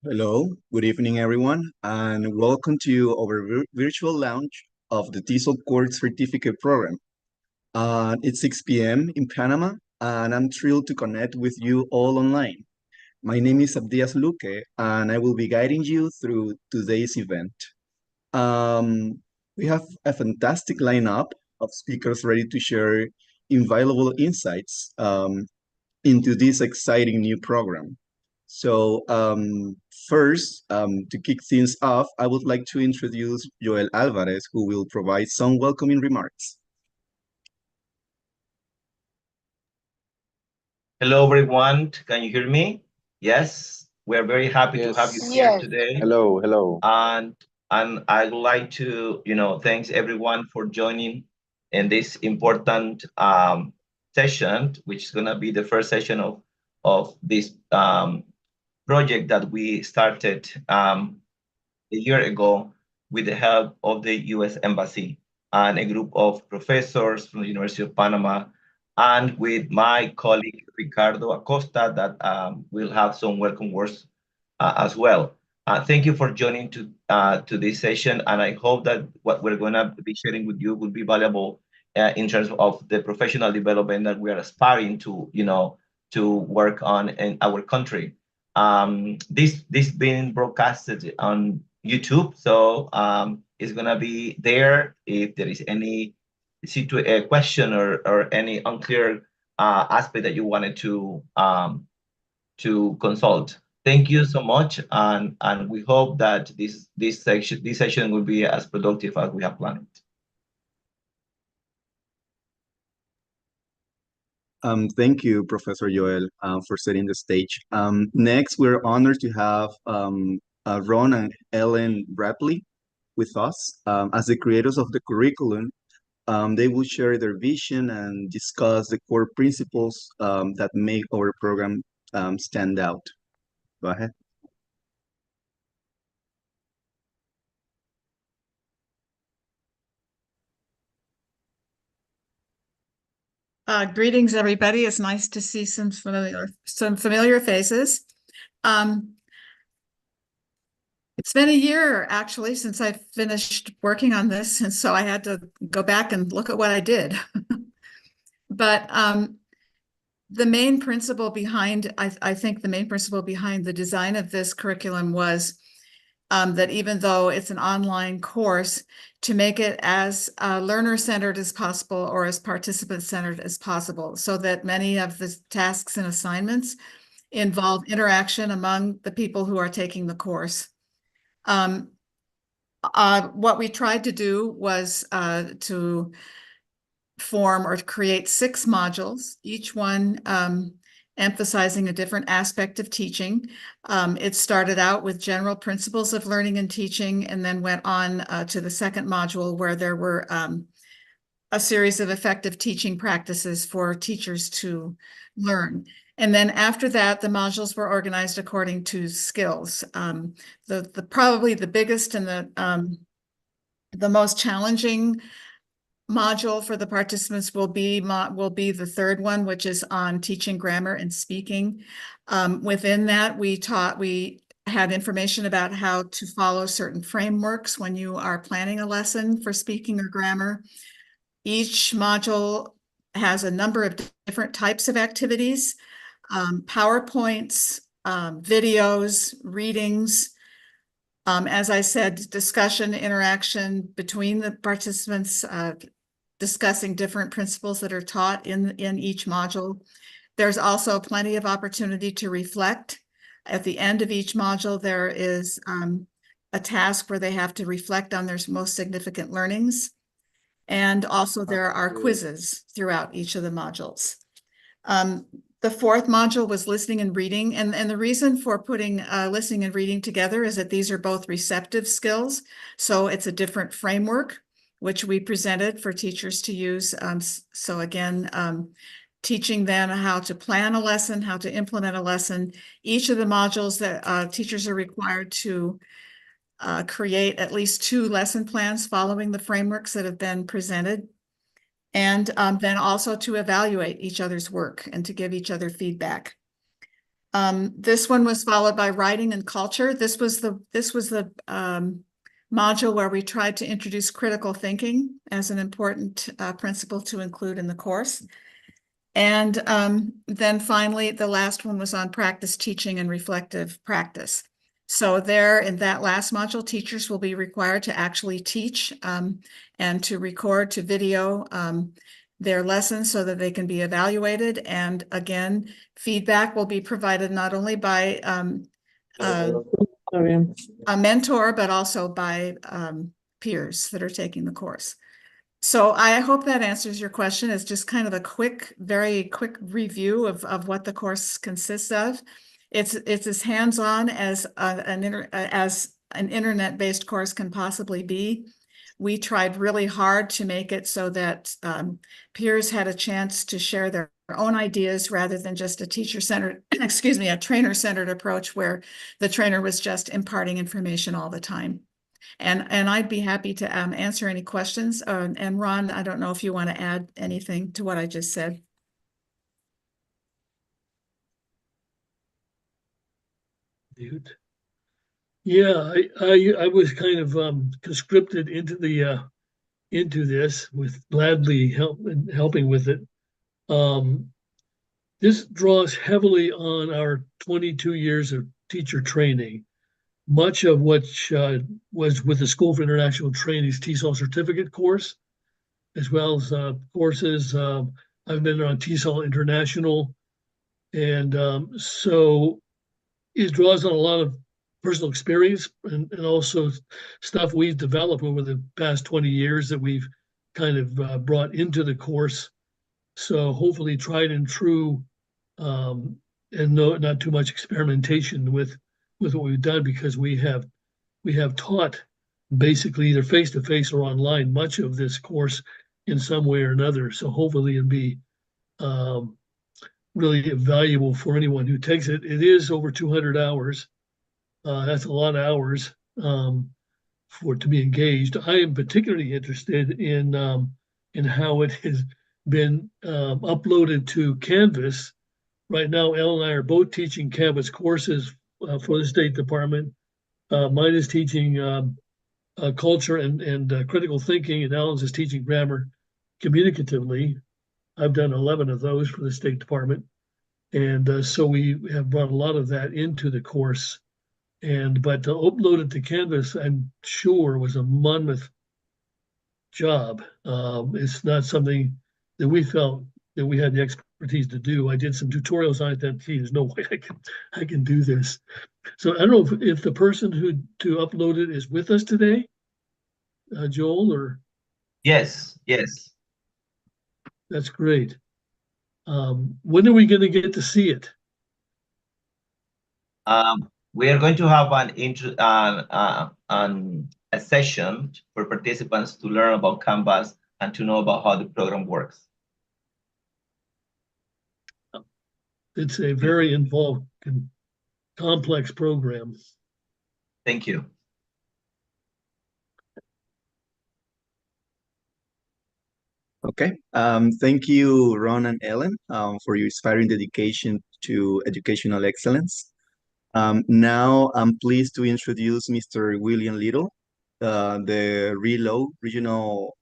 Hello, good evening, everyone, and welcome to our virtual launch of the TESOL Court Certificate Program. It's 6 p.m. in Panama, and I'm thrilled to connect with you all online. My name is Abdias Luque, and I will be guiding you through today's event. We have a fantastic lineup of speakers ready to share invaluable insights into this exciting new program. So first, to kick things off, I would like to introduce Joel Alvarez, who will provide some welcoming remarks. Hello, everyone. Can you hear me? Yes, we're very happy to have you here today. Hello. And I'd like to, thanks everyone for joining in this important session, which is gonna be the first session of this project that we started a year ago with the help of the U.S. Embassy and a group of professors from the University of Panama, and with my colleague Ricardo Acosta that will have some welcome words as well. Thank you for joining to this session, and I hope that what we're going to be sharing with you will be valuable in terms of the professional development that we are aspiring to, to work on in our country. This being broadcasted on YouTube, so it's gonna be there. If there is any question or any unclear aspect that you wanted to consult, thank you so much, and we hope that this session will be as productive as we have planned. Thank you, Professor Joel, for setting the stage. Next, we're honored to have Ron and Ellen Rapley with us. As the creators of the curriculum, they will share their vision and discuss the core principles that make our program stand out. Go ahead. Greetings, everybody. It's nice to see some familiar faces. It's been a year, actually, since I finished working on this, and so I had to go back and look at what I did. But the main principle behind, I think the main principle behind the design of this curriculum was that even though it's an online course, to make it as learner-centered as possible or as participant-centered as possible, so that many of the tasks and assignments involve interaction among the people who are taking the course. What we tried to do was to form or to create 6 modules, each one emphasizing a different aspect of teaching. It started out with general principles of learning and teaching, and then went on to the second module where there were a series of effective teaching practices for teachers to learn. And then after that, the modules were organized according to skills. Probably the biggest and the most challenging module for the participants will be the third one, which is on teaching grammar and speaking. Within that, we had information about how to follow certain frameworks when you are planning a lesson for speaking or grammar. Each module has a number of different types of activities, PowerPoints, videos, readings, As I said, discussion, interaction between the participants, discussing different principles that are taught in each module. There's also plenty of opportunity to reflect. At the end of each module, there is a task where they have to reflect on their most significant learnings. And also there are quizzes throughout each of the modules. The fourth module was listening and reading. And the reason for putting listening and reading together is that these are both receptive skills. So it's a different framework, which we presented for teachers to use. So again, teaching them how to plan a lesson, how to implement a lesson. Each of the modules that teachers are required to create at least 2 lesson plans following the frameworks that have been presented. And then also to evaluate each other's work and to give each other feedback. This one was followed by writing and culture. This was the module where we tried to introduce critical thinking as an important principle to include in the course. And then finally, the last one was on practice teaching and reflective practice. So there in that last module, teachers will be required to actually teach and to record, to video their lessons so that they can be evaluated. And again, feedback will be provided not only by a mentor, but also by peers that are taking the course. So I hope that answers your question. It's just kind of a quick, very quick review of what the course consists of. It's as hands-on as an internet-based course can possibly be. We tried really hard to make it so that peers had a chance to share their own ideas rather than just a teacher-centered, excuse me, a trainer-centered approach where the trainer was just imparting information all the time. And I'd be happy to answer any questions. And Ron, I don't know if you want to add anything to what I just said. Yeah, I was kind of conscripted into the into this with gladly helping with it. This draws heavily on our 22 years of teacher training. Much of which was with the School for International Training's TESOL certificate course, as well as courses. I've been on TESOL International, and so it draws on a lot of personal experience and also stuff we've developed over the past 20 years that we've kind of brought into the course. So hopefully tried and true, and not too much experimentation with what we've done, because we have taught basically either face to face or online much of this course in some way or another. So hopefully it'll be really valuable for anyone who takes it. It is over 200 hours. That's a lot of hours for to be engaged. I am particularly interested in how it has been uploaded to Canvas. Right now, Elle and I are both teaching Canvas courses for the State Department. Mine is teaching culture and critical thinking, and Ellen's is teaching grammar communicatively. I've done 11 of those for the State Department. And so we have brought a lot of that into the course. But to upload it to Canvas, I'm sure was a monmouth job. It's not something that we felt that we had the expertise to do. I did some tutorials on it that, gee, there's no way I can do this. So I don't know if the person who to upload it is with us today, Joel, or? Yes. That's great. When are we going to get to see it? We are going to have a session for participants to learn about Canvas and to know about how the program works. It's a very involved and complex program. Thank you. Okay. Thank you, Ron and Ellen, for your inspiring dedication to educational excellence. Now I'm pleased to introduce Mr. William Little, the RELO regional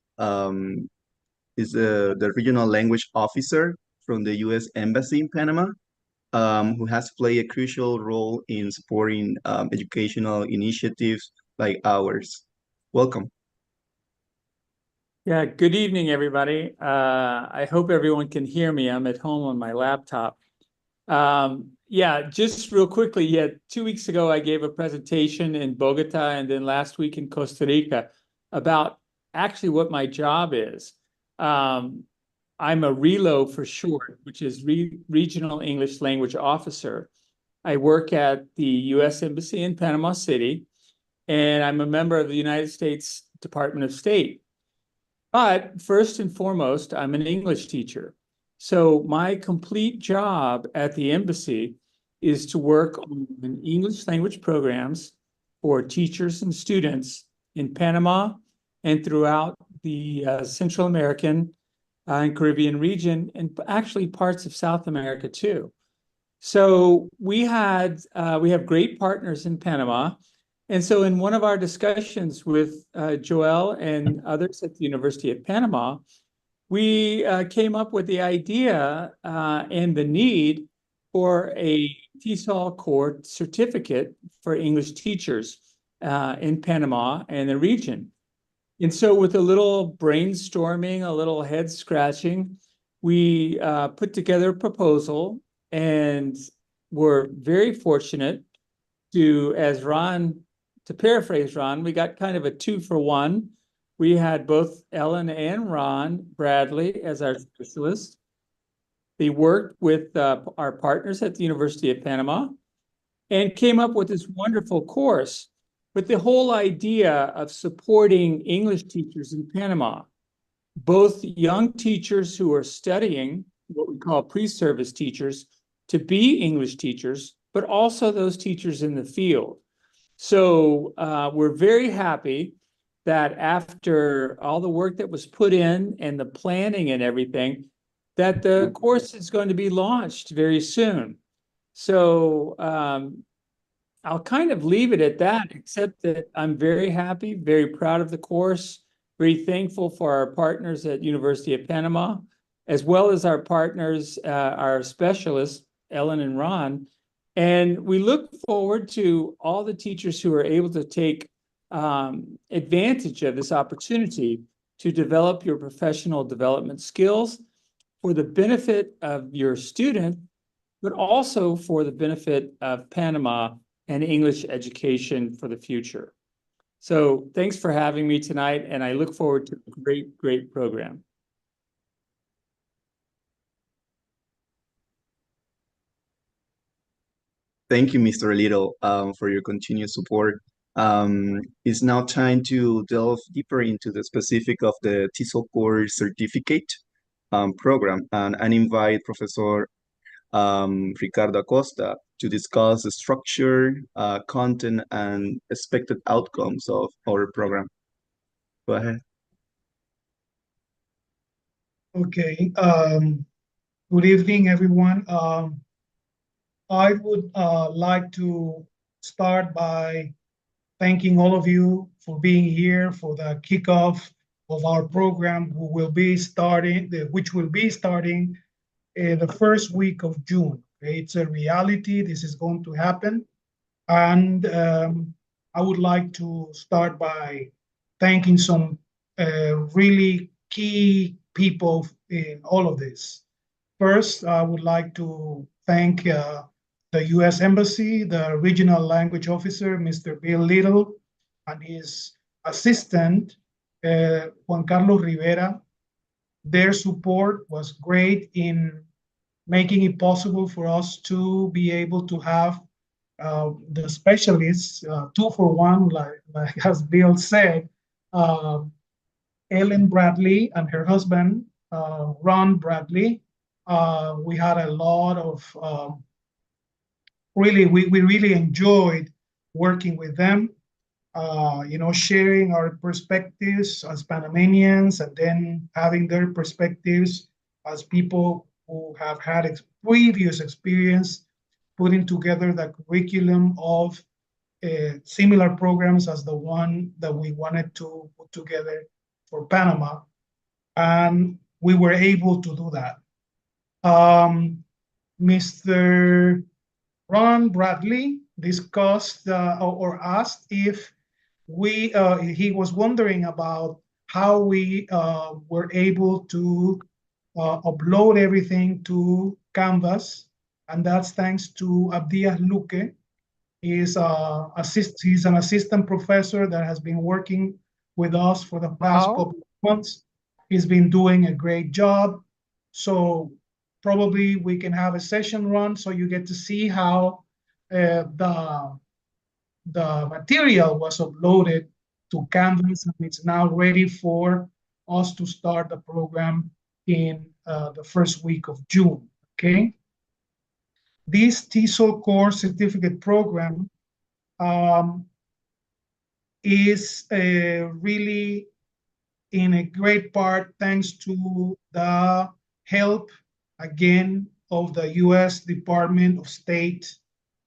is the regional language officer from the U.S. Embassy in Panama. who has played a crucial role in supporting educational initiatives like ours. Welcome. Yeah, good evening, everybody. I hope everyone can hear me. I'm at home on my laptop. Yeah, just real quickly, 2 weeks ago, I gave a presentation in Bogota and then last week in Costa Rica about actually what my job is. I'm a RELO for short, which is Regional English Language Officer. I work at the U.S. Embassy in Panama City, and I'm a member of the United States Department of State. But first and foremost, I'm an English teacher. So my complete job at the embassy is to work on English language programs for teachers and students in Panama and throughout the Central American and Caribbean region, and actually parts of South America too. So we have great partners in Panama. And so in one of our discussions with Joel and others at the University of Panama, we came up with the idea and the need for a TESOL core certificate for English teachers in Panama and the region. And so with a little brainstorming, a little head scratching, we put together a proposal, and we're very fortunate to paraphrase Ron, we got kind of a 2-for-1. We had both Ellen and Ron Bradley as our specialists. They worked with our partners at the University of Panama and came up with this wonderful course. But the whole idea of supporting English teachers in Panama, both young teachers who are studying what we call pre-service teachers to be English teachers, but also those teachers in the field. So we're very happy that after all the work that was put in and the planning and everything, that the course is going to be launched very soon. So I'll kind of leave it at that, except that I'm very happy, very proud of the course, very thankful for our partners at University of Panama, as well as our partners, our specialists, Ellen and Ron. And we look forward to all the teachers who are able to take advantage of this opportunity to develop your professional development skills for the benefit of your student, but also for the benefit of Panama and English education for the future. So thanks for having me tonight, and I look forward to a great, great program. Thank you, Mr. Little, for your continued support. It's now time to delve deeper into the specific of the TESOL Core Certificate program, and I invite Professor Ricardo Acosta to discuss the structure, content, and expected outcomes of our program. Go ahead. Okay. Good evening, everyone. I would like to start by thanking all of you for being here for the kickoff of our program, which will be starting the first week of June. Okay? It's a reality. This is going to happen. And I would like to start by thanking some really key people in all of this. First, I would like to thank the U.S. Embassy, the Regional Language Officer, Mr. Bill Little, and his assistant, Juan Carlos Rivera. Their support was great in making it possible for us to be able to have the specialists, 2-for-1, like as Bill said, Ellen Bradley and her husband, Ron Bradley. We had a lot of we really enjoyed working with them, sharing our perspectives as Panamanians and then having their perspectives as people who have had previous experience putting together the curriculum of similar programs as the one that we wanted to put together for Panama. And we were able to do that. Mr. Ron Bradley discussed or asked if he was wondering about how we were able to upload everything to Canvas, and that's thanks to Abdias Luque. He's an assistant professor that has been working with us for the past couple of months. He's been doing a great job. So probably we can have a session run so you get to see how the material was uploaded to Canvas, and it's now ready for us to start the program in the first week of June. Okay. This TESOL core certificate program is really in a great part thanks to the help, again, of the U.S. Department of State,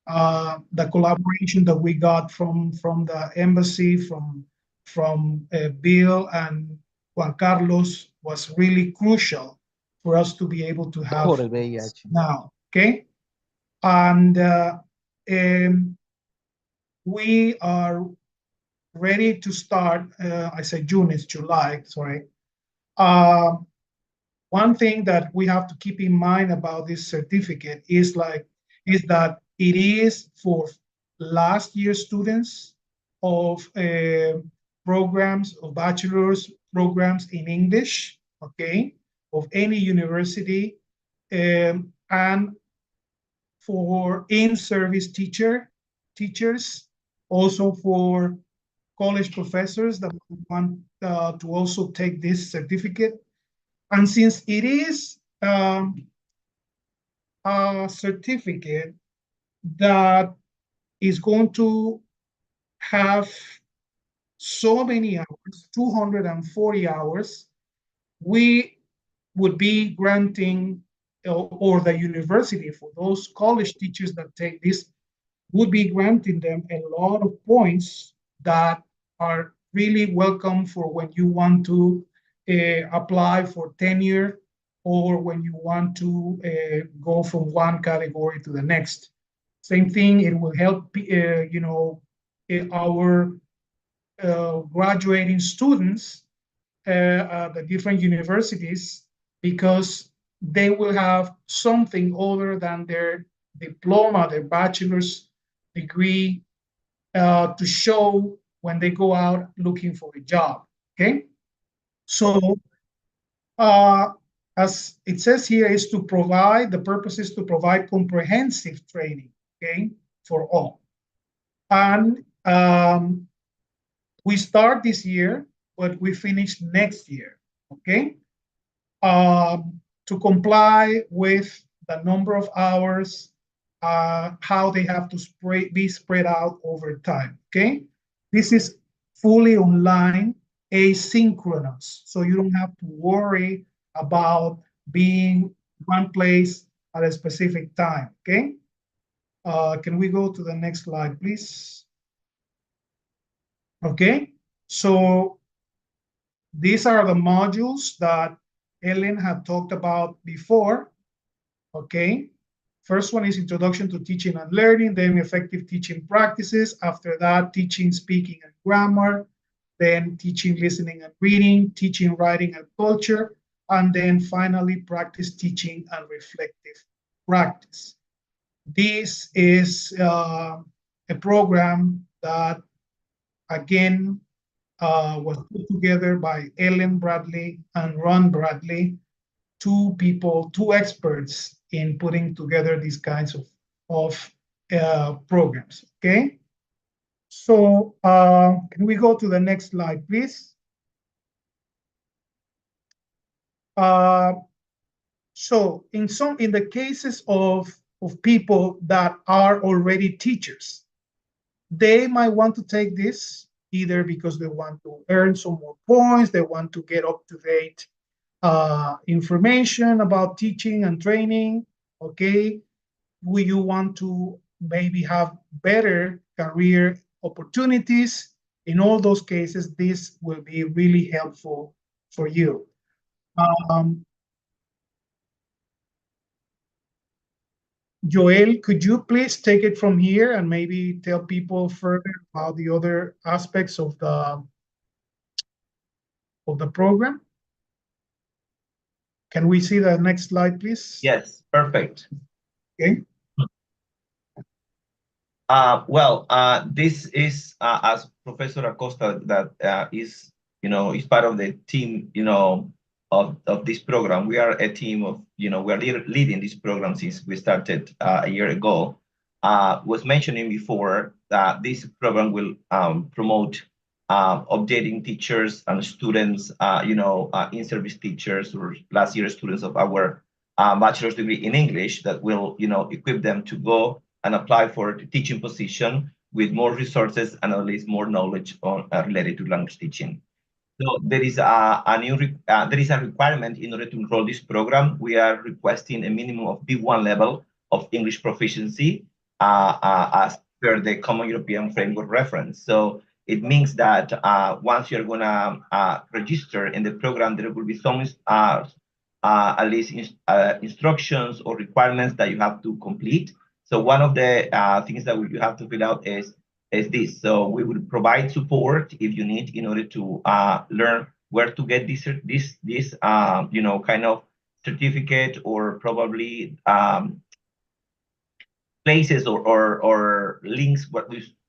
the collaboration that we got from the embassy, from Bill and Juan Carlos was really crucial for us to be able to have this now. Okay, and we are ready to start. I said June, it's July, sorry. One thing that we have to keep in mind about this certificate is that it is for last year students of programs, of bachelor's programs in English, okay, of any university, and for in-service teachers, also for college professors that want to also take this certificate. And since it is a certificate that is going to have so many hours, 240 hours, we would be granting, or the university, for those college teachers that take this, would be granting them a lot of points that are really welcome for when you want to apply for tenure, or when you want to go from one category to the next. Same thing, it will help our graduating students at the different universities, because they will have something other than their diploma, their bachelor's degree, to show when they go out looking for a job. Okay, so as it says here, the purpose is to provide comprehensive training, okay, for all. And we start this year, but we finish next year, okay? To comply with the number of hours, how they have to be spread out over time, okay? This is fully online, asynchronous, so you don't have to worry about being one place at a specific time, okay? Can we go to the next slide, please? Okay, so these are the modules that Ellen had talked about before, okay? First one is Introduction to Teaching and Learning, then Effective Teaching Practices. After that, Teaching, Speaking, and Grammar, then Teaching, Listening, and Reading, Teaching, Writing, and Culture, and then finally, Practice Teaching and Reflective Practice. This is a program that, again, was put together by Ellen Bradley and Ron Bradley, two experts in putting together these kinds of programs, okay? So can we go to the next slide, please? So in the cases of people that are already teachers, they might want to take this either because they want to earn some more points, they want to get up-to-date information about teaching and training, okay? You want to maybe have better career opportunities. In all those cases, this will be really helpful for you. Joel, could you please take it from here and maybe tell people further about the other aspects of the program? Can we see the next slide, please? Yes, perfect. Okay. This is as Professor Acosta that is part of the team of this program. We are a team of we are leading this program since we started a year ago. Was mentioning before that this program will promote updating teachers and students, in-service teachers or last year students of our bachelor's degree in English that will equip them to go and apply for the teaching position with more resources and at least more knowledge on related to language teaching. So there is a requirement in order to enroll this program. We are requesting a minimum of B1 level of English proficiency as per the Common European Framework reference. So it means that once you're gonna register in the program, there will be some at least instructions or requirements that you have to complete. So one of the things that you have to fill out is this. So we will provide support if you need in order to learn where to get this kind of certificate or probably places or links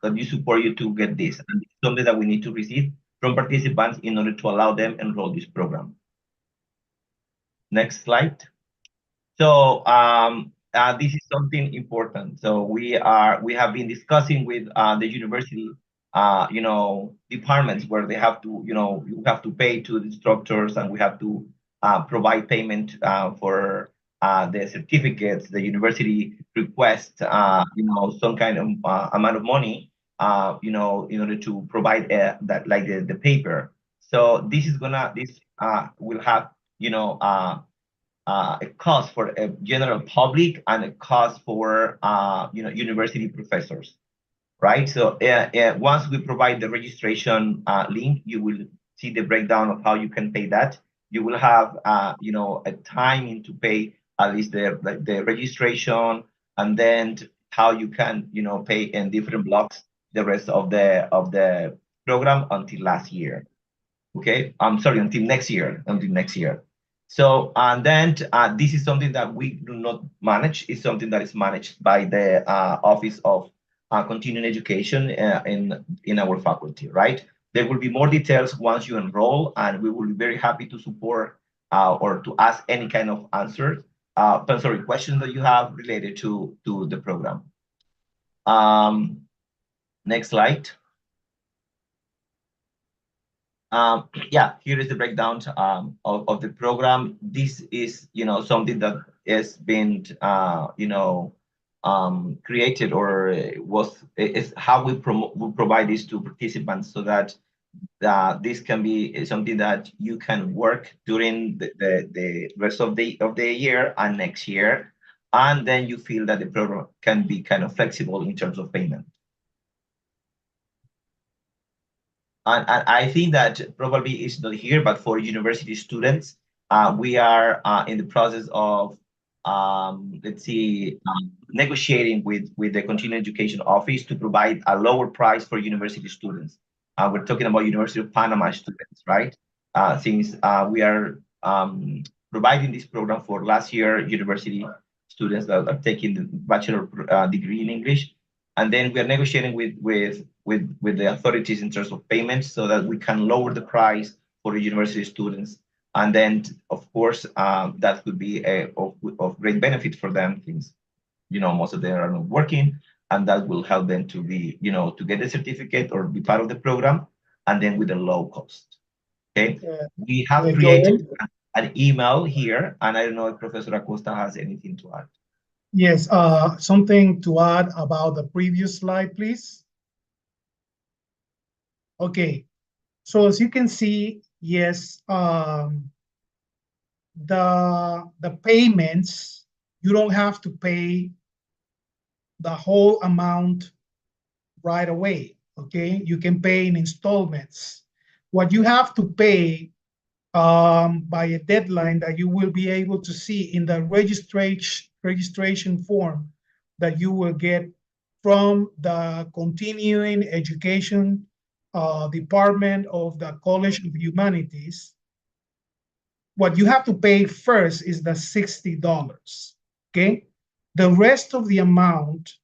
that you support you to get this. And it's something that we need to receive from participants in order to allow them enroll this program. Next slide. So this is something important. So we have been discussing with the university, departments where they have to, you have to pay to the instructors, and we have to provide payment for the certificates. The university requests, some kind of amount of money, in order to provide that, like the paper. So this will have, a cost for a general public and a cost for university professors, right? So once we provide the registration link, you will see the breakdown of how you can pay that. You will have a timing to pay at least the registration, and then how you can pay in different blocks the rest of the program until last year. Okay, I'm sorry, until next year. So, and then this is something that we do not manage. It's something that is managed by the Office of Continuing Education in our faculty, right? There will be more details once you enroll, and we will be very happy to support or to ask any kind of answers, questions that you have related to the program. Next slide. Yeah, here is the breakdown of the program. This is, something that has been, created or is how we provide this to participants so that this can be something that you can work during the rest of the year and next year, and then you feel that the program can be kind of flexible in terms of payment. And I think that probably it's not here, but for university students, we are in the process of, negotiating with the Continuing Education Office to provide a lower price for university students. We're talking about University of Panama students, right? Since we are providing this program for last year university students that are taking the bachelor degree in English. And then we are negotiating with the authorities in terms of payments so that we can lower the price for the university students. And then, of course, that could be of great benefit for them, since most of them are not working, and that will help them to be, to get the certificate or be part of the program, and then with a low cost. Okay, we have created an email here, and I don't know if Professor Acosta has anything to add. Yes, something to add about the previous slide, please. Okay, so as you can see, yes, the payments, you don't have to pay the whole amount right away, okay? You can pay in installments. What you have to pay by a deadline that you will be able to see in the registration form that you will get from the continuing education department of the College of Humanities. What you have to pay first is the $60, okay? The rest of the amount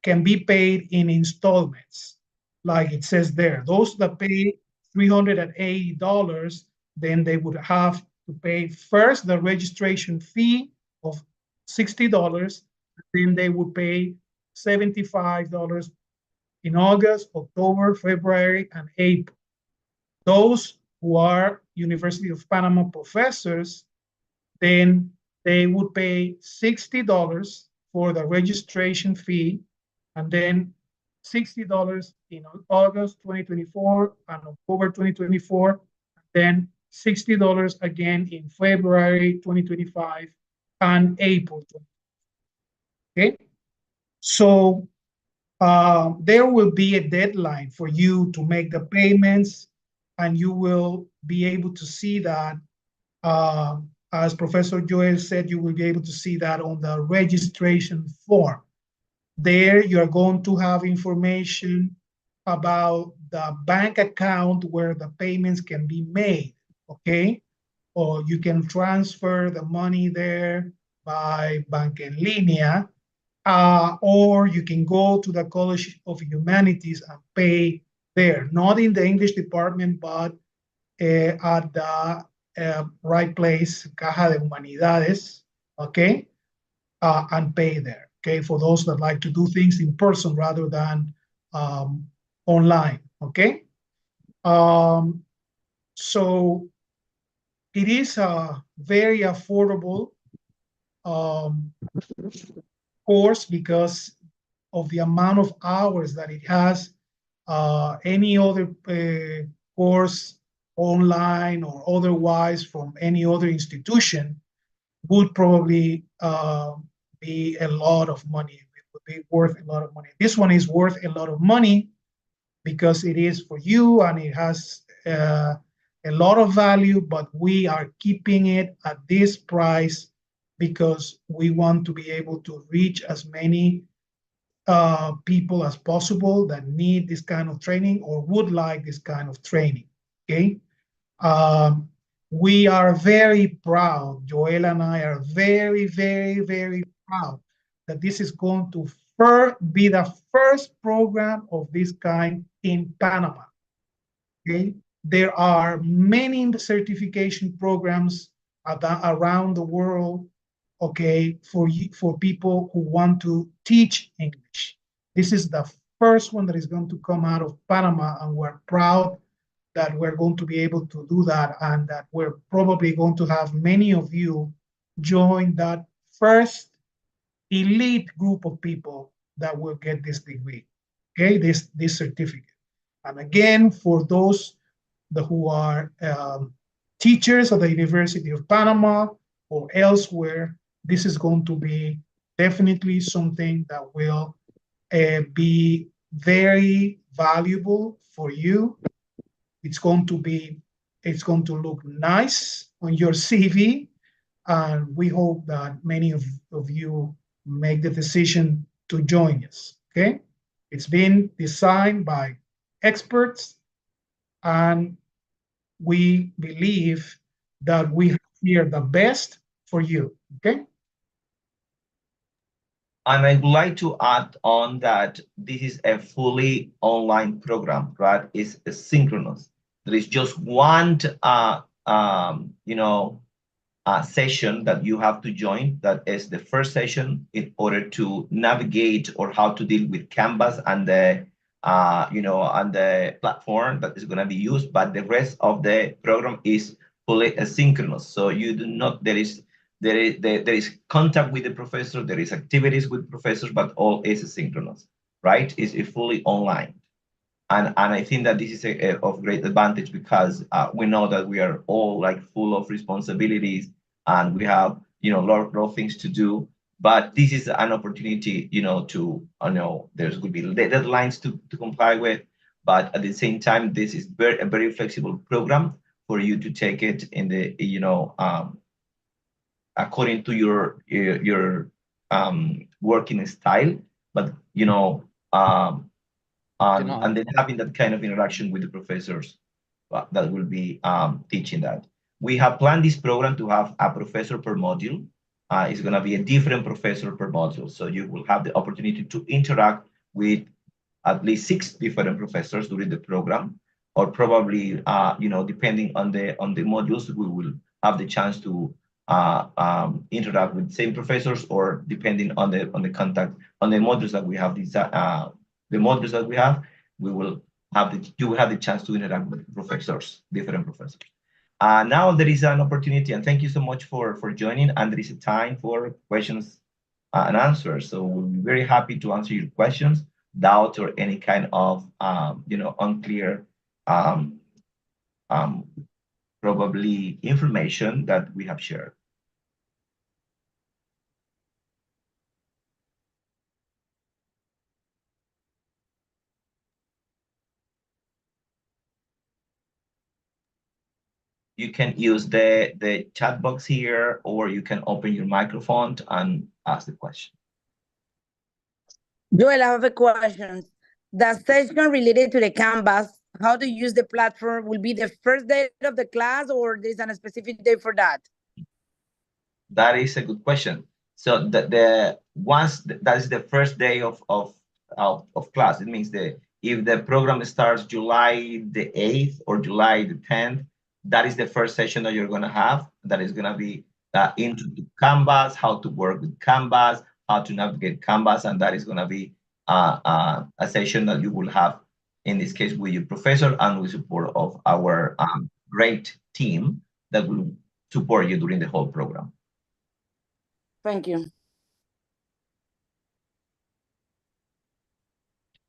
can be paid in installments, like it says there. Those that pay $380, then they would have to pay first the registration fee of $60, then they would pay $75 in August, October, February, and April. Those who are University of Panama professors, then they would pay $60 for the registration fee, and then $60 in August 2024 and October 2024, then $60 again in February 2025 and April 2025. Okay, so there will be a deadline for you to make the payments, and you will be able to see that, as Professor Joel said, you will be able to see that on the registration form. There you are going to have information about the bank account where the payments can be made, okay? Or you can transfer the money there by Bank en Línea, or you can go to the College of Humanities and pay there, not in the English department, but at the right place, Caja de Humanidades, okay? And pay there, okay? For those that like to do things in person rather than online, okay? So it is a very affordable course because of the amount of hours that it has. Any other course online or otherwise from any other institution would probably be a lot of money. It would be worth a lot of money. This one is worth a lot of money because it is for you and it has a lot of value, but we are keeping it at this price because we want to be able to reach as many people as possible that need this kind of training or would like this kind of training, okay? We are very proud, Joel and I are very, very, very proud that this is going to be the first program of this kind in Panama, okay? There are many certification programs around the world, okay, for people who want to teach English. This is the first one that is going to come out of Panama, and we're proud that we're going to be able to do that, and that we're probably going to have many of you join that first elite group of people that will get this degree, okay, this certificate. And again, for those who are teachers at the University of Panama or elsewhere, this is going to be definitely something that will be very valuable for you. It's going to look nice on your CV, and we hope that many of you make the decision to join us, okay? It's been designed by experts, and we believe that we have here the best for you, okay? And I would like to add on that this is a fully online program, right? It's asynchronous. There is just one, session that you have to join. That is the first session in order to navigate or how to deal with Canvas and the, and the platform that is going to be used. But the rest of the program is fully asynchronous. So you do not, there is contact with the professor, there is activities with professors, but all is asynchronous, right? It's fully online. And I think that this is of great advantage because we know that we are all like full of responsibilities and we have, a lot of things to do. But this is an opportunity, to, there's going to be deadlines to comply with. But at the same time, this is a very flexible program for you to take it in the, according to your working style, but and then having that kind of interaction with the professors that will be teaching that. We have planned this program to have a professor per module. It's going to be a different professor per module. So you will have the opportunity to interact with at least 6 different professors during the program, or probably, depending on the modules, we will have the chance to interact with the same professors, or depending on the contact on the modules that we have. The modules that we have, you will have the chance to interact with professors, different professors. Now there is an opportunity, and thank you so much for joining. And there is a time for questions and answers. So we'll be very happy to answer your questions, doubts, or any kind of unclear probably information that we have shared. You can use the chat box here, or you can open your microphone and ask the question. Joel, I have a question. The session related to the Canvas, how to use the platform, will be the first day of the class, or there's a specific day for that? That is a good question. So that is the first day of class. It means if the program starts July the 8th or July the 10th, that is the first session that you're going to have. That is going to be into the Canvas, how to work with Canvas, how to navigate Canvas, and that is going to be a session that you will have, in this case, with your professor and with support of our great team that will support you during the whole program. Thank you.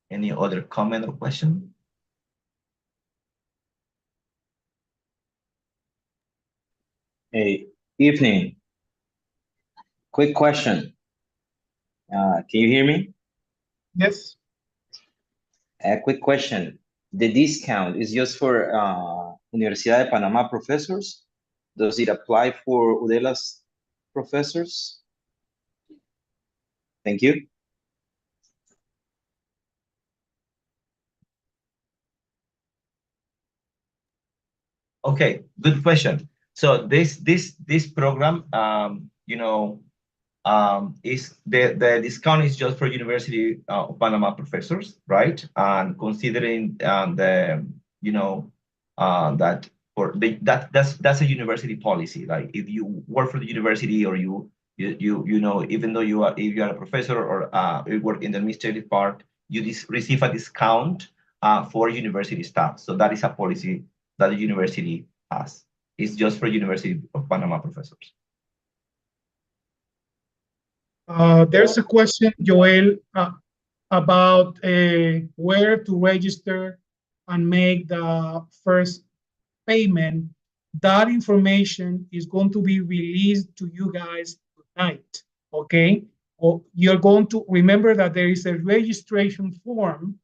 Any other comment or question? Hey, evening. Quick question. Can you hear me? Yes. A quick question. The discount is just for Universidad de Panama professors? Does it apply for UDELA's professors? Thank you. Okay, good question. So this program, is the discount is just for University of Panama professors, right? And considering that's a university policy. Like if you work for the university, or even though if you are a professor or you work in the administrative part, you receive a discount for university staff. So that is a policy that the university has. It's just for University of Panama professors. There's a question, Joel, about where to register and make the first payment. That information is going to be released to you guys tonight, okay? Or you're going to remember that there is a registration form.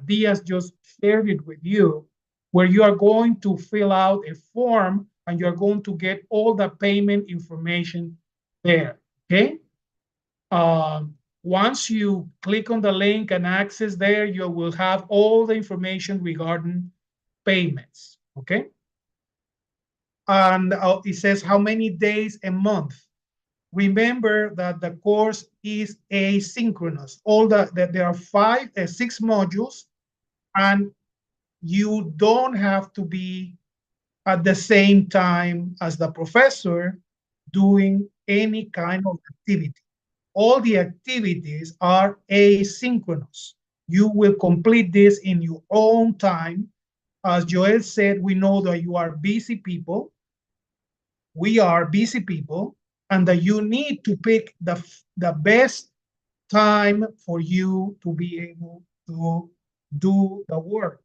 Diaz just shared it with you, where you are going to fill out a form and you're going to get all the payment information there, okay? Once you click on the link and access there, you will have all the information regarding payments, okay? And it says how many days a month. Remember that the course is asynchronous. There are 6 modules, and you don't have to be at the same time as the professor doing any kind of activity. All the activities are asynchronous. You will complete this in your own time. As Joel said, we know that you are busy people. We are busy people, and that you need to pick the best time for you to be able to do the work.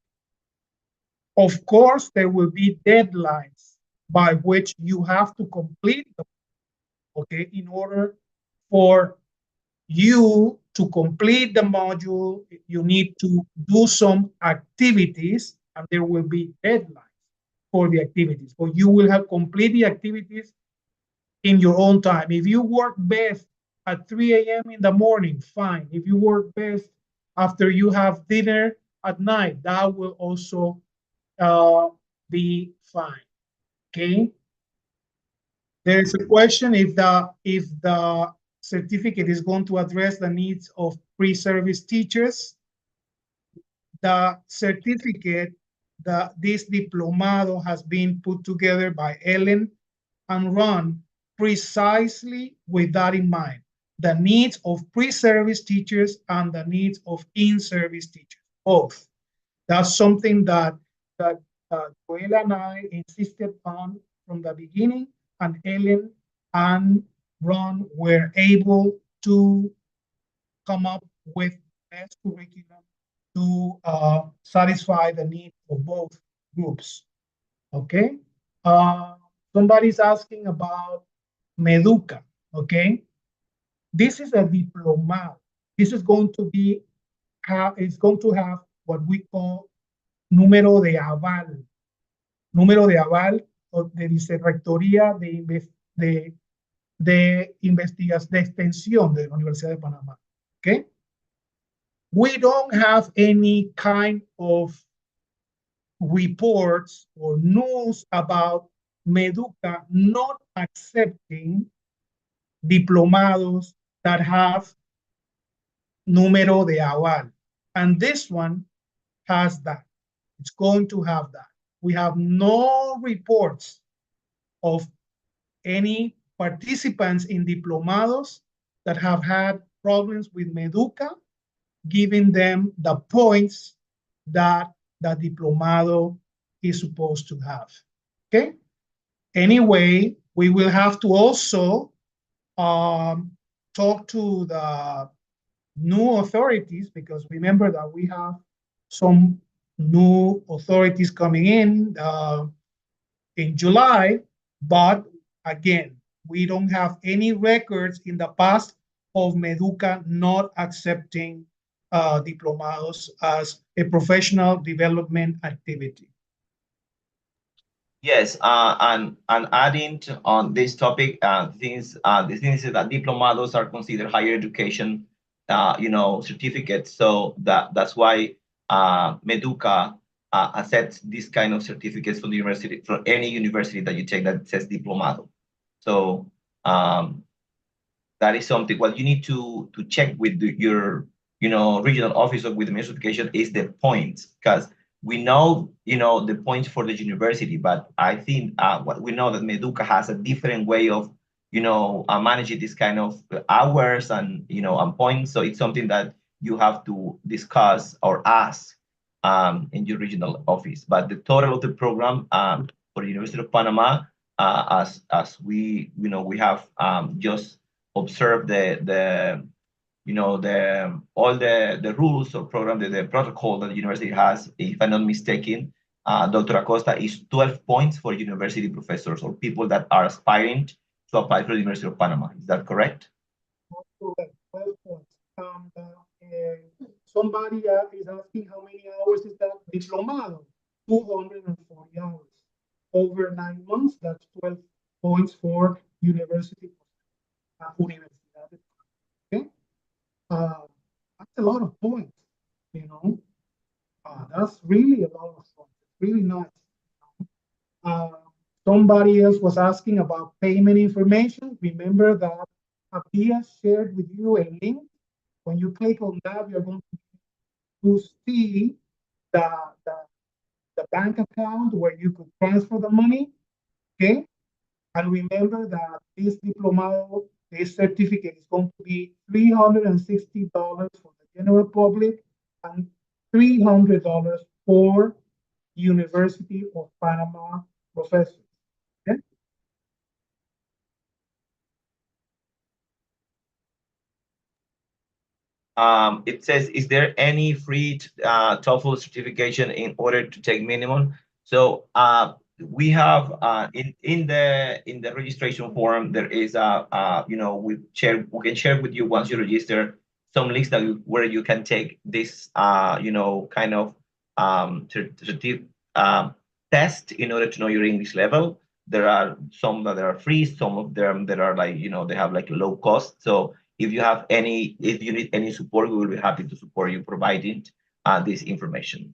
Of course, there will be deadlines by which you have to complete the work, okay, in order for you to complete the module. You need to do some activities, and there will be deadlines for the activities. But you will have complete the activities in your own time. If you work best at 3 a.m. in the morning, fine. If you work best after you have dinner at night, that will also be fine. Okay. There's a question if the certificate is going to address the needs of pre-service teachers. The certificate, this diplomado has been put together by Ellen and Ron precisely with that in mind, the needs of pre-service teachers and the needs of in-service teachers, both. That's something that Joel and I insisted on from the beginning, and Ellen and Ron were able to come up with the best curriculum to satisfy the needs of both groups. Okay. Somebody's asking about Meduca. Okay. This is a diplomado. This is going to be, it's going to have what we call número de aval. Número de aval de Vicerrectoría de Investigación de Extensión de la Universidad de Panamá. Okay. We don't have any kind of reports or news about Meduca not accepting diplomados that have número de aval. And this one has that. It's going to have that. We have no reports of any participants in diplomados that have had problems with Meduca, giving them the points that the diplomado is supposed to have. Okay. Anyway, we will have to also talk to the new authorities, because remember that we have some new authorities coming in July, but again, we don't have any records in the past of Meduca not accepting diplomados as a professional development activity. Yes, and adding on this topic, the thing is that diplomados are considered higher education, certificates. So that's why Meduca accepts this kind of certificates from the university, from any university that you take that says diplomado. So that is something. What you need to check with your regional office or with the Ministry of Education is the points, because we know the points for the university, but I think what we know that Meduca has a different way of managing this kind of hours and and points. So it's something that you have to discuss or ask in your regional office. But the total of the program for the University of Panama, as we we have just observed all the rules or program, the protocol that the university has. If I'm not mistaken, Dr. Acosta, is 12 points for university professors or people that are aspiring to apply for the University of Panama. Is that correct? 12 points. Somebody is asking how many hours is that diplomado? 240 hours. Over 9 months, that's 12 points for university. Okay. That's a lot of points, that's really a lot of points. Really nice. Somebody else was asking about payment information. Remember that Abia shared with you a link. When you click on that, you're going to see the bank account where you could transfer the money. Okay. And remember that this diplomado, this certificate is going to be $360 for the general public and $300 for University of Panama professors. Okay? It says, is there any free TOEFL certification in order to take minimum? So we have in the registration form, there is we can share with you once you register some links where you can take this kind of test in order to know your English level. There are some that are free, some of them that are like they have like low cost. So if you need any support, we will be happy to support you providing this information.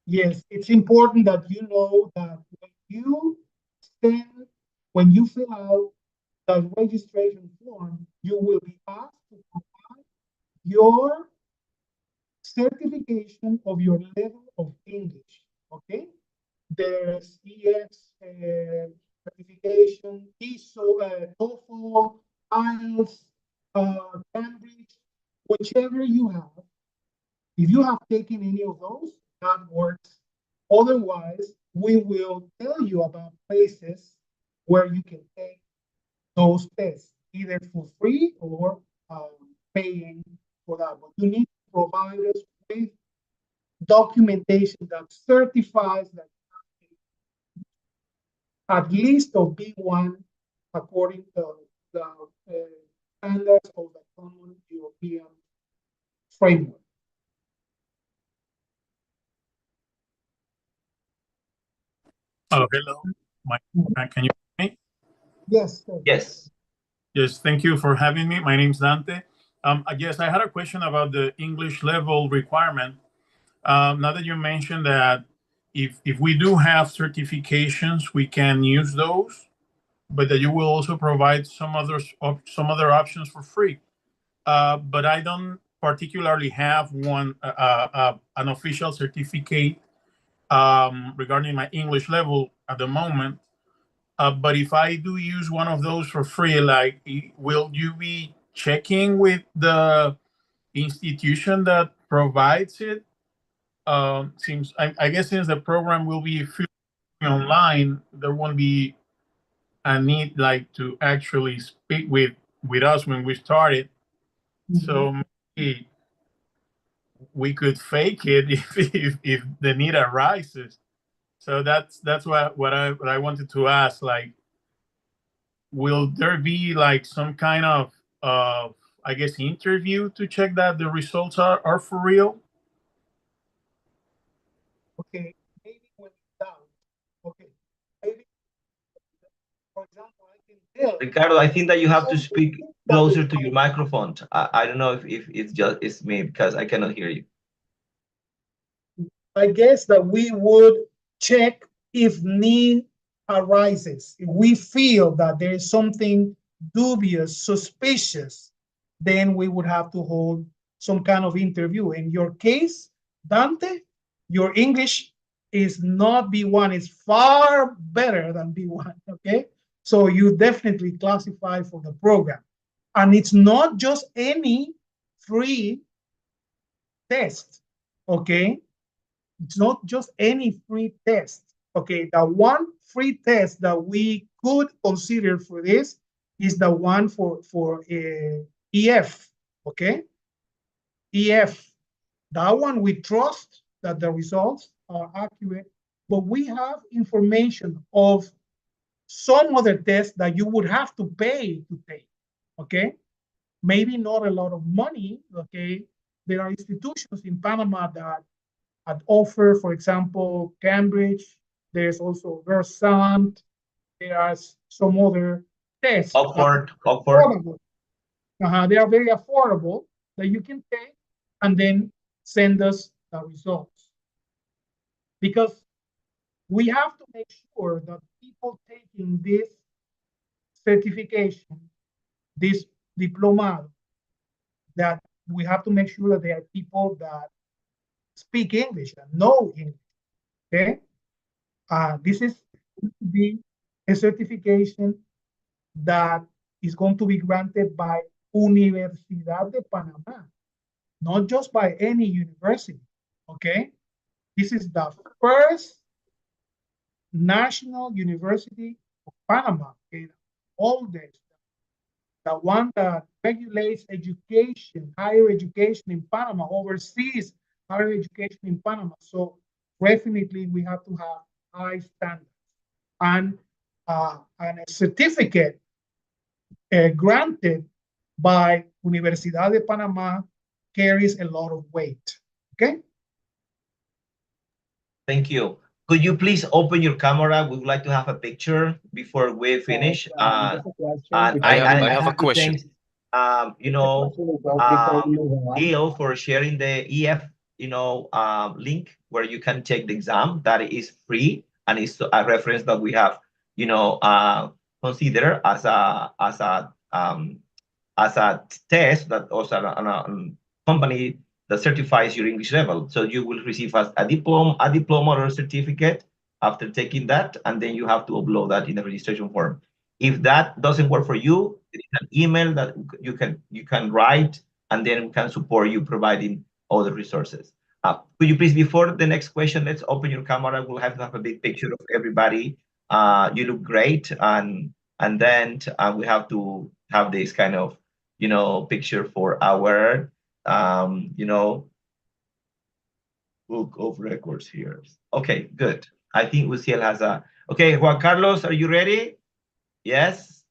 Yes, it's important that you know that when you fill out the registration form, you will be asked to provide your certification of your level of English, okay? There's EX certification, TESOL, TOEFL, IELTS, Cambridge, whichever you have. If you have taken any of those, that works. Otherwise, we will tell you about places where you can take those tests, either for free or paying for that. But you need to provide us with documentation that certifies that at least of B1 according to the standards of the Common European Framework. Oh, hello. Can you hear me? Yes. Sir. Yes. Yes, thank you for having me. My name's Dante. I guess I had a question about the English level requirement. Now that you mentioned that if we do have certifications, we can use those, but that you will also provide some other options for free. But I don't particularly have an official certificate regarding my English level at the moment. But if I do use one of those for free, like, will you be checking with the institution that provides it? I guess since the program will be free online, there won't be a need like to actually speak with us when we start it. So maybe we could fake it if the need arises. So that's what I wanted to ask. Like, will there be like some kind of I guess interview to check that the results are for real? Okay, maybe when it's down. Okay, maybe for example, I can tell Ricardo, I think that you have to speak closer to your microphone. I don't know if it's me because I cannot hear you. I guess that we would check if need arises. If we feel that there is something dubious, suspicious, then we would have to hold some kind of interview. In your case, Dante, your English is not B1, it's far better than B1, okay? So you definitely classify for the program. And it's not just any free test, okay? It's not just any free test, okay? The one free test that we could consider for this is the one for EF, okay? EF, that one we trust that the results are accurate, but we have information of some other tests that you would have to pay to take, okay? Maybe not a lot of money, okay? There are institutions in Panama that offer, for example, Cambridge. There's also Versant. There are some other tests. Oxford. They are very affordable that you can take and then send us the results. Because we have to make sure that people taking this certification, this Diplomado, that we have to make sure that they are people that speak English and know English, okay? This is going to be a certification that is going to be granted by Universidad de Panamá, not just by any university, okay? This is the first national university of Panama, okay? Oldest, the one that regulates education, higher education in Panama, oversees higher education in Panama. So definitely we have to have high standards. And a certificate granted by Universidad de Panamá carries a lot of weight, okay? Thank you. Could you please open your camera? We would like to have a picture before we finish. And I have a have to question. thank, Leo for sharing the EF, link where you can take the exam. That is free and it's a reference that we have, consider as a test that also a company that certifies your English level. So you will receive a diploma or a certificate after taking that, and then you have to upload that in the registration form. If that doesn't work for you, there is an email that you can write, and then we can support you providing all the resources. Could you please, before the next question, let's open your camera. We'll have to have a big picture of everybody. You look great, and then we have to have this kind of picture for our book of records here. Okay, good. I think Uciel has a okay. Juan Carlos, are you ready? Yes.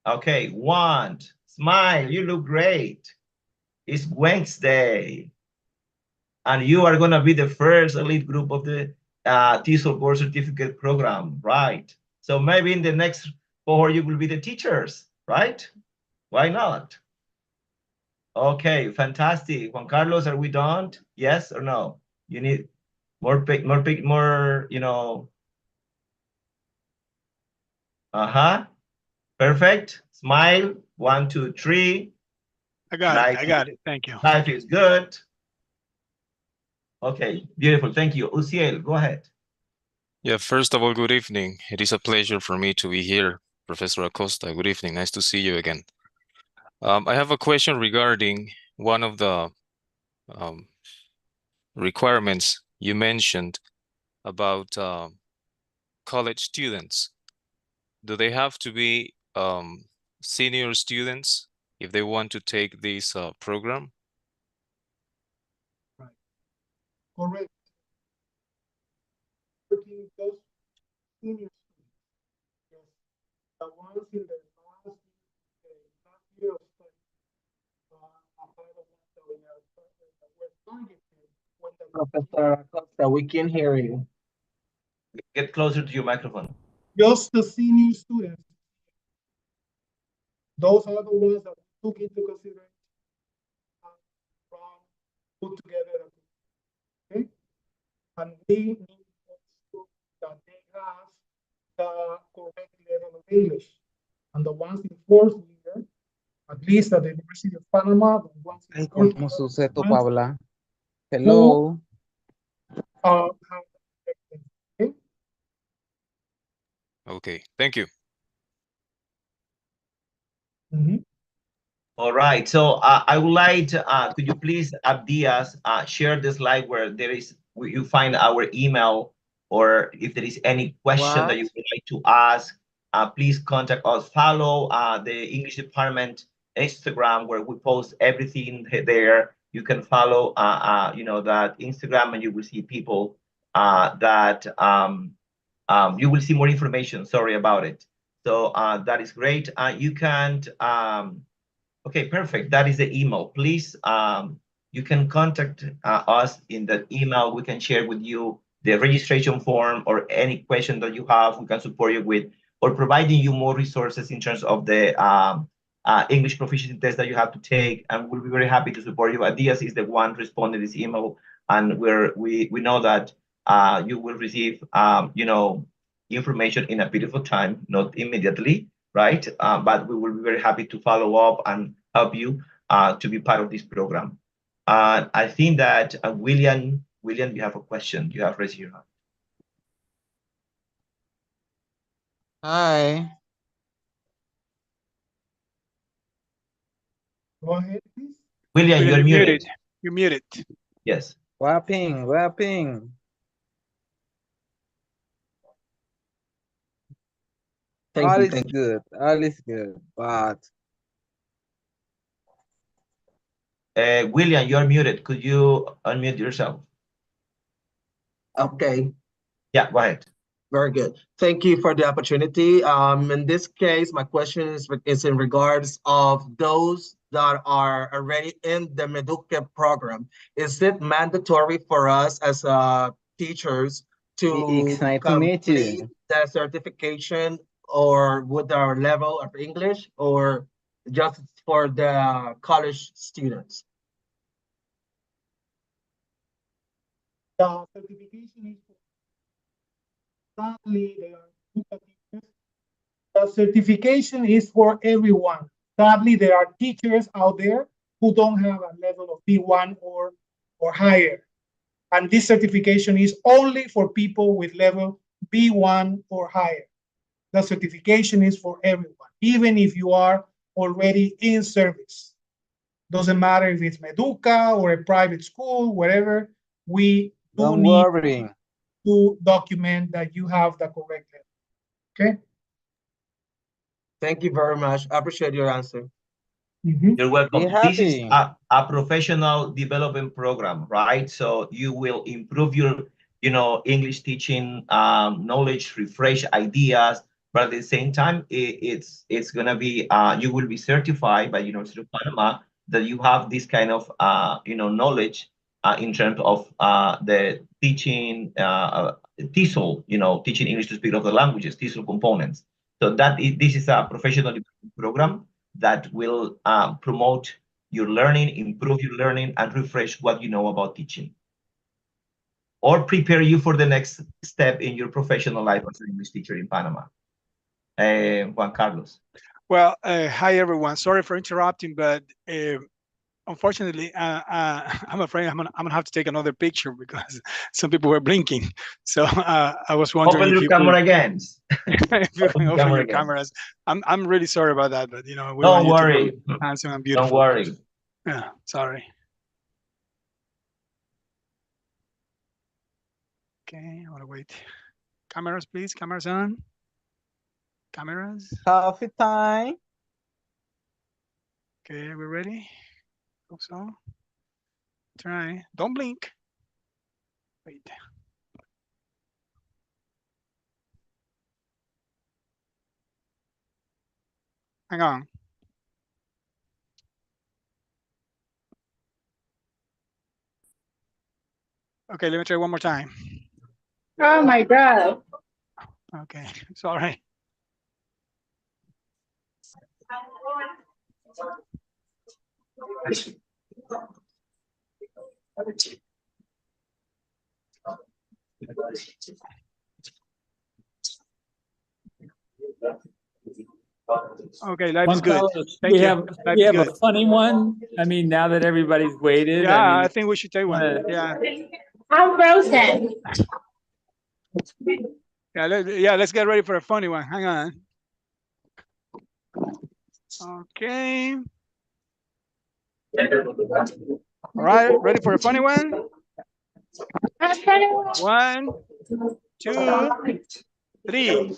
Okay. One, smile. You look great. It's Wednesday, and you are gonna be the first elite group of the TESOL Board Certificate Program, right? So maybe in the next cohort you will be the teachers, right? Why not? Okay, fantastic. Juan Carlos, are we done? Yes or no? You need more, Perfect. Smile. 1, 2, 3. I got it. I got it. Thank you. Life is good. Okay, beautiful. Thank you. Uciel, go ahead. Yeah, first of all, good evening. It is a pleasure for me to be here. Professor Acosta, good evening. Nice to see you again. I have a question regarding one of the requirements you mentioned about college students. Do they have to be senior students if they want to take this program? Right. Correct. Those senior students, yes, the ones in the last year of study, are the ones that we're targeting when the Professor Acosta, we can hear you. Get closer to your microphone. just the senior students. Those are the ones that we took into consideration and put together. Okay, and we need to ensure that they have the correct level of English. And the ones in fourth year, at least at the University of Panama, the ones in fourth ¿Cómo year, sucede, Paula? Hello. have okay? Okay, thank you. All right. So I would like to, could you please, Abdias, share the slide where you find our email, or if there is any question that you would like to ask, please contact us. Follow the English department Instagram, where we post everything there. You can follow, that Instagram, and you will see people that you will see more information. Sorry about it. So that is great. You can. Okay, perfect. That is the email. Please, you can contact us in the email. We can share with you the registration form or any question that you have. We can support you with, or providing you more resources in terms of the English proficiency test that you have to take. And we'll be very happy to support you. Adias is the one responding to this email, and we know that you will receive, information in a beautiful time, not immediately, right? But we will be very happy to follow up and help you to be part of this program. I think that William, you have a question. You have raised your hand. Hi. Go ahead, please. William, you're muted. You're muted. Yes. Wrapping. All is good. But William, you're muted. Could you unmute yourself? okay. Yeah, go ahead. Very good. Thank you for the opportunity. In this case, my question is in regards of those that are already in the Meduca program. Is it mandatory for us as teachers to It's nice to meet complete you. the certification or with our level of English or just for the college students? The certification is sadly they are teachers. The certification is for everyone. Sadly, there are teachers out there who don't have a level of B1 or higher. And this certification is only for people with level B1 or higher. The certification is for everyone, even if you are already in service. Doesn't matter if it's Meduca or a private school, wherever, we do Don't need worry. to document that you have the correct level. Okay? Thank you very much. I appreciate your answer. You're welcome. Be This is happy. a professional development program, right? So you will improve your, English teaching knowledge, refresh ideas, but at the same time, it's gonna be you will be certified by University of Panama that you have this kind of knowledge in terms of the teaching TESOL, teaching English to speak other languages, TESOL components. So this is a professional development program that will promote your learning, improve your learning, and refresh what you know about teaching, or prepare you for the next step in your professional life as an English teacher in Panama. Juan Carlos. Well, hi everyone. Sorry for interrupting, but unfortunately, I'm afraid I'm gonna have to take another picture because some people were blinking. So I was wondering Open if your you camera could, again. if you Open open your again. cameras. I'm really sorry about that, but we Don't want you worry. to look handsome and Don't beautiful. worry. Yeah, sorry. Okay, I want to wait. Cameras, please. Cameras on. Cameras. Coffee time. Okay, we're ready. Hope so. Try. Don't blink. Wait. Hang on. Okay, let me try one more time. Oh my God. Okay, sorry. Okay, life is Juan good. Carlos, Thank you. Life we is have good. a funny one. I mean, now that everybody's waited, Yeah, I I mean, think we should take one. Yeah. I'm frozen. Yeah, let's get ready for a funny one. Hang on. Okay. All right, ready for a funny one? One, two, three.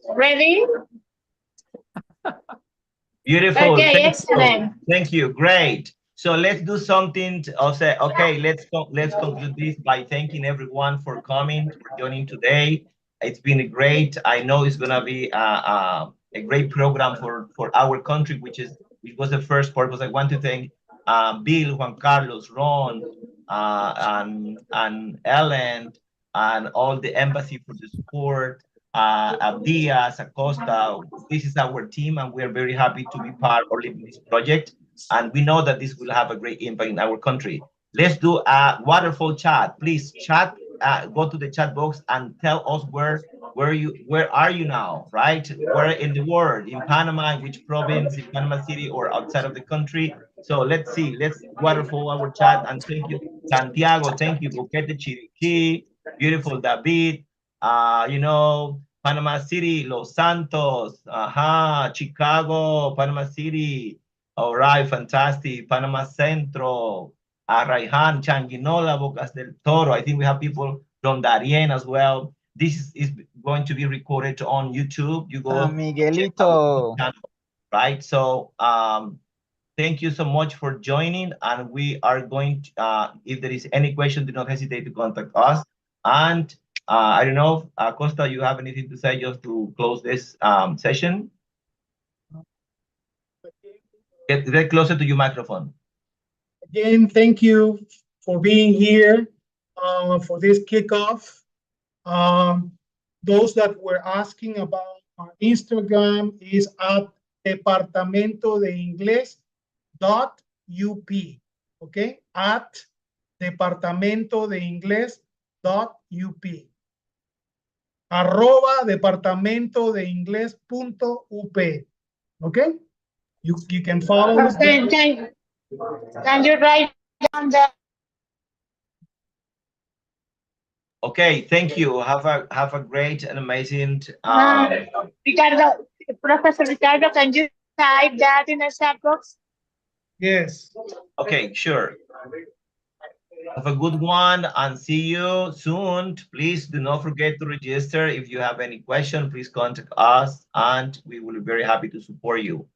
Ready? Beautiful. Okay, excellent. Thank you. Great. So let's do something. I'll say, okay, let's conclude this by thanking everyone for coming, for joining today. It's been great. I know it's gonna be a great program for our country, which was the first purpose. I want to thank Bill, Juan Carlos, Ron, and Ellen, and all the embassy for the support. Diaz, Acosta. This is our team, and we are very happy to be part of this project. And we know that this will have a great impact in our country. Let's do a waterfall chat. Please chat. Go to the chat box and tell us where are you now, right? Where in the world? In Panama, in which province? In Panama City or outside of the country? So let's see. Let's waterfall our chat. And thank you, Santiago. Thank you, Boquete Chiriquí. Beautiful David. Panama City, Los Santos, Chicago, Panama City. All right, fantastic. Panama Centro, Arraijan, Changuinola, Bocas del Toro. I think we have people from Darien as well. This is going to be recorded on YouTube. You go San Miguelito. channel, right? So thank you so much for joining, and we are going to, if there is any question, do not hesitate to contact us. And I don't know, Costa, you have anything to say just to close this session? Get closer to your microphone. Again, thank you for being here for this kickoff. Those that were asking about our Instagram is at Departamento de Inglés.up, okay? At Departamento de Inglés.up. @Departamento de Inglés.up, okay? You can follow us. Okay, can you write down the Okay, thank you. Have a great and amazing Ricardo, Professor Ricardo, can you type that in the chat box? Yes. Okay, sure. Have a good one and see you soon. Please do not forget to register. If you have any question, please contact us and we will be very happy to support you.